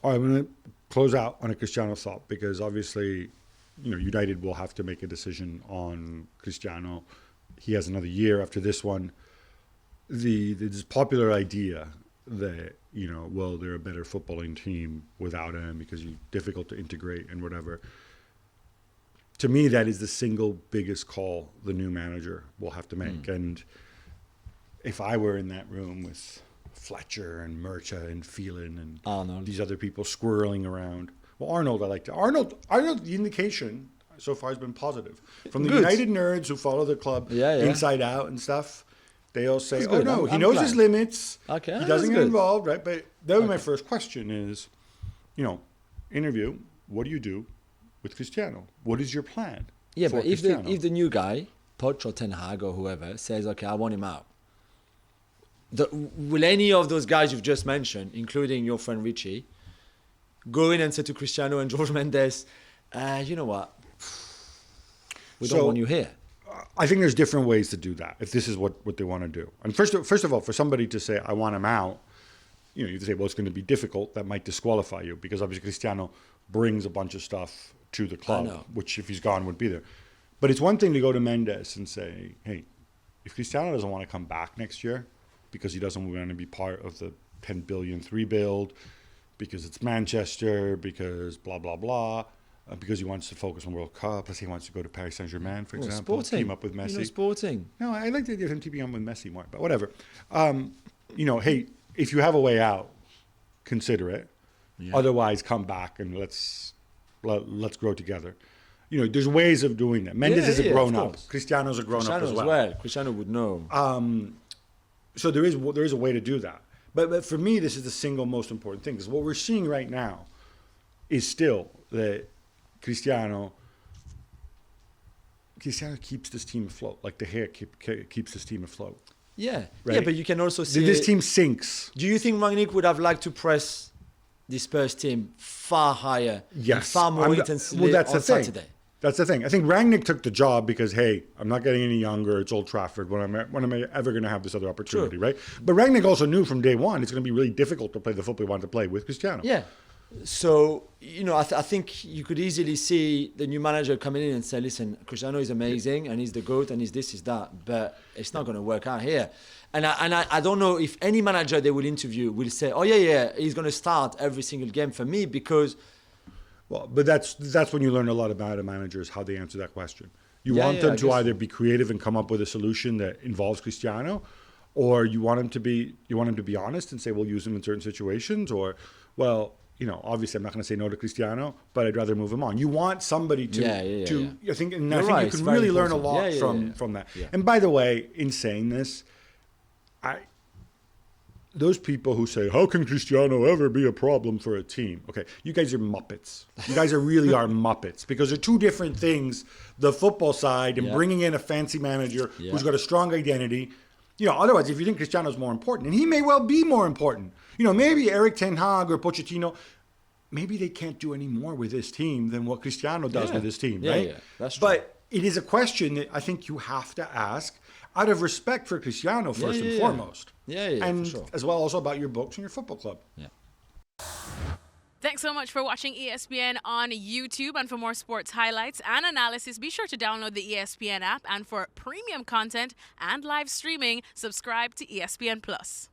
All right, I'm going to close out on a Cristiano thought because obviously, United will have to make a decision on Cristiano. He has another year after this one. This popular idea that, they're a better footballing team without him because he's difficult to integrate and whatever. To me, that is the single biggest call the new manager will have to make. And if I were in that room with Fletcher and Murcha and Phelan and Arnold, these other people squirreling around. Well, Arnold, I like to. Arnold, the indication so far has been positive. From the United nerds who follow the club inside out and stuff, they all say, he knows his limits. Okay, he doesn't get involved, right? But that was my first question is, interview, what do you do with Cristiano? What is your plan? Yeah, but if Cristiano? the new guy, Poch or Ten Hag or whoever, says, okay, I want him out, will any of those guys you've just mentioned, including your friend Richie, go in and say to Cristiano and Jorge Mendes, you know what, we don't want you here? I think there's different ways to do that if this is what they want to do. And first of all, for somebody to say, I want him out, you say, well, it's going to be difficult. That might disqualify you because obviously Cristiano brings a bunch of stuff to the club, which if he's gone would be there. But it's one thing to go to Mendes and say, hey, if Cristiano doesn't want to come back next year because he doesn't want to be part of the 10 billion rebuild, because it's Manchester, because blah, blah, blah, because he wants to focus on World Cup. Let's say he wants to go to Paris Saint-Germain, for example, team up with Messi. Sporting. No, I like the idea of him teaming up with Messi more, but whatever. Hey, if you have a way out, consider it. Yeah. Otherwise, come back and let's grow together. There's ways of doing that. Mendes is a grown-up. Cristiano's a grown-up as well. Cristiano would know. So there is a way to do that. But for me, this is the single most important thing. Because what we're seeing right now is still that Cristiano keeps this team afloat. Like the hair keeps this team afloat. Yeah. Right? Yeah, but you can also see... This team sinks. Do you think Rangnick would have liked to press the Spurs team far higher and far more intensely on Saturday? That's the thing. I think Rangnick took the job because, hey, I'm not getting any younger. It's Old Trafford. When am I ever going to have this other opportunity, right? But Rangnick also knew from day one it's going to be really difficult to play the football he wanted to play with Cristiano. Yeah. So, I think you could easily see the new manager coming in and say, listen, Cristiano is amazing and he's the GOAT and he's this, he's that, but it's not going to work out here. And I don't know if any manager they will interview will say, oh, yeah, he's going to start every single game for me because... Well, but that's when you learn a lot about a manager is how they answer that question. You want them to either be creative and come up with a solution that involves Cristiano, or you want him to be honest and say we'll use him in certain situations, or obviously I'm not going to say no to Cristiano, but I'd rather move him on. You want somebody to I think you can really learn a lot from that. Yeah. And by the way, in saying this, those people who say, how can Cristiano ever be a problem for a team? Okay, you guys are Muppets. You guys really are Muppets because they're two different things. The football side and bringing in a fancy manager who's got a strong identity. Otherwise, if you think Cristiano's more important, and he may well be more important, maybe Eric Ten Hag or Pochettino, maybe they can't do any more with this team than what Cristiano does with his team, right? Yeah, that's true. But it is a question that I think you have to ask out of respect for Cristiano first and foremost. And for sure. As well also about your books and your football club. Yeah. Thanks so much for watching ESPN on YouTube. And for more sports highlights and analysis, be sure to download the ESPN app. And for premium content and live streaming, subscribe to ESPN Plus.